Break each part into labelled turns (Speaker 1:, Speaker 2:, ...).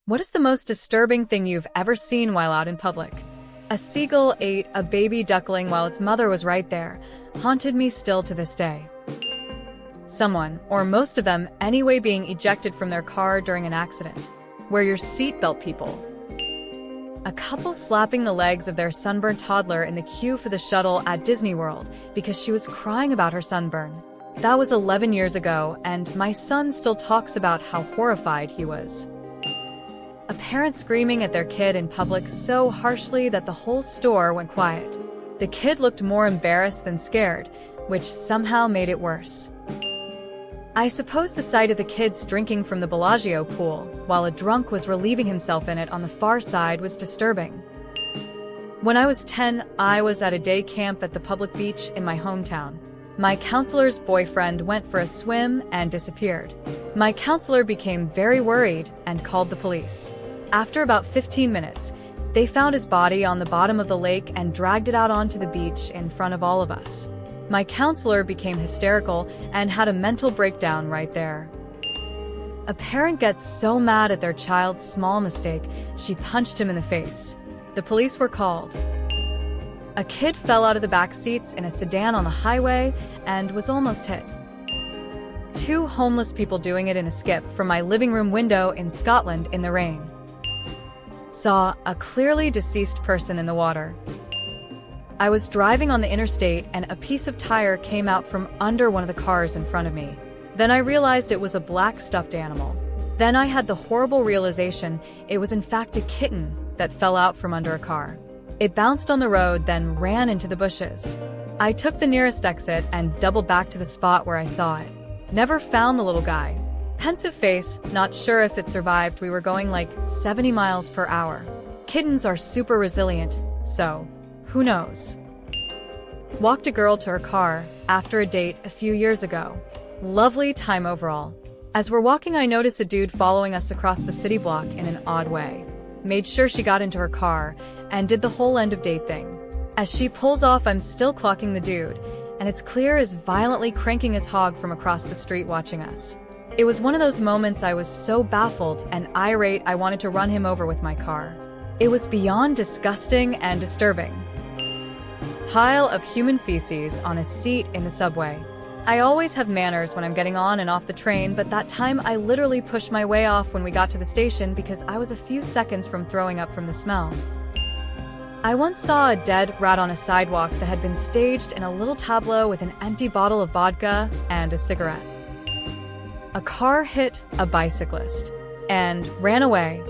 Speaker 1: What is the most disturbing thing you've ever seen while out in public? A seagull ate a baby duckling while its mother was right there. Haunted me still to this day. Someone, or most of them anyway, being ejected from their car during an accident. Wear your seatbelt, people. A couple slapping the legs of their sunburned toddler in the queue for the shuttle at Disney World because she was crying about her sunburn. That was 11 years ago, and my son still talks about how horrified he was. A parent screaming at their kid in public so harshly that the whole store went quiet. The kid looked more embarrassed than scared, which somehow made it worse. I suppose the sight of the kids drinking from the Bellagio pool, while a drunk was relieving himself in it on the far side, was disturbing. When I was 10, I was at a day camp at the public beach in my hometown. My counselor's boyfriend went for a swim and disappeared. My counselor became very worried and called the police. After about 15 minutes, they found his body on the bottom of the lake and dragged it out onto the beach in front of all of us. My counselor became hysterical and had a mental breakdown right there. A parent gets so mad at their child's small mistake, she punched him in the face. The police were called. A kid fell out of the back seats in a sedan on the highway and was almost hit. Two homeless people doing it in a skip from my living room window in Scotland in the rain. Saw a clearly deceased person in the water. I was driving on the interstate and a piece of tire came out from under one of the cars in front of me. Then I realized it was a black stuffed animal. Then I had the horrible realization it was in fact a kitten that fell out from under a car. It bounced on the road, then ran into the bushes. I took the nearest exit and doubled back to the spot where I saw it. Never found the little guy. Pensive face, not sure if it survived. We were going like 70 miles per hour. Kittens are super resilient, so who knows? Walked a girl to her car after a date a few years ago. Lovely time overall. As we're walking, I notice a dude following us across the city block in an odd way. Made sure she got into her car and did the whole end of date thing. As she pulls off, I'm still clocking the dude, and it's clear is violently cranking his hog from across the street watching us. It was one of those moments I was so baffled and irate I wanted to run him over with my car. It was beyond disgusting and disturbing. Pile of human feces on a seat in the subway. I always have manners when I'm getting on and off the train, but that time I literally pushed my way off when we got to the station because I was a few seconds from throwing up from the smell. I once saw a dead rat on a sidewalk that had been staged in a little tableau with an empty bottle of vodka and a cigarette. A car hit a bicyclist and ran away.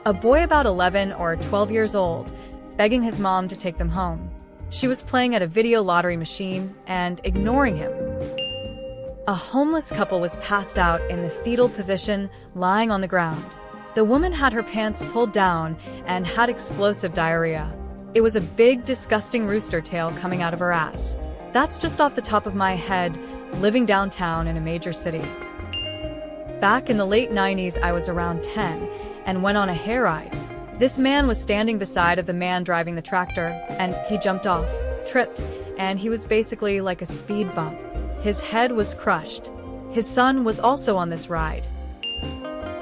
Speaker 1: A boy about 11 or 12 years old, begging his mom to take them home. She was playing at a video lottery machine and ignoring him. A homeless couple was passed out in the fetal position, lying on the ground. The woman had her pants pulled down and had explosive diarrhea. It was a big, disgusting rooster tail coming out of her ass. That's just off the top of my head, living downtown in a major city. Back in the late 90s, I was around 10 and went on a hayride. This man was standing beside of the man driving the tractor, and he jumped off, tripped, and he was basically like a speed bump. His head was crushed. His son was also on this ride.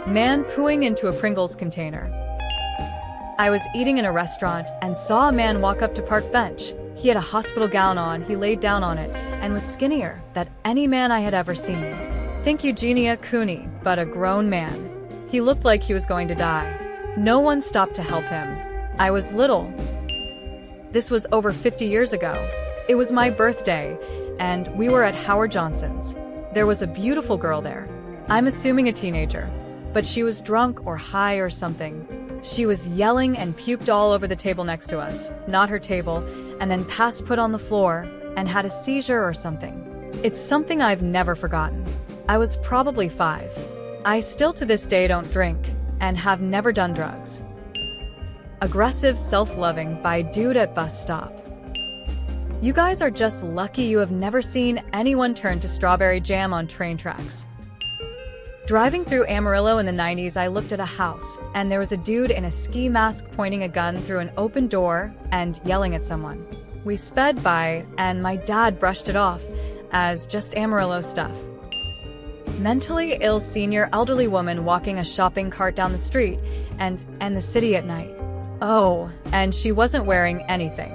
Speaker 1: Man pooing into a Pringles container. I was eating in a restaurant and saw a man walk up to park bench. He had a hospital gown on, he laid down on it, and was skinnier than any man I had ever seen. Think Eugenia Cooney, but a grown man. He looked like he was going to die. No one stopped to help him. I was little. This was over 50 years ago. It was my birthday, and we were at Howard Johnson's. There was a beautiful girl there. I'm assuming a teenager, but she was drunk or high or something. She was yelling and puked all over the table next to us, not her table, and then passed put on the floor and had a seizure or something. It's something I've never forgotten. I was probably 5. I still to this day don't drink and have never done drugs. Aggressive self-loving by dude at bus stop. You guys are just lucky you have never seen anyone turn to strawberry jam on train tracks. Driving through Amarillo in the 90s, I looked at a house, and there was a dude in a ski mask pointing a gun through an open door and yelling at someone. We sped by, and my dad brushed it off as just Amarillo stuff. Mentally ill senior elderly woman walking a shopping cart down the street and the city at night. Oh, and she wasn't wearing anything.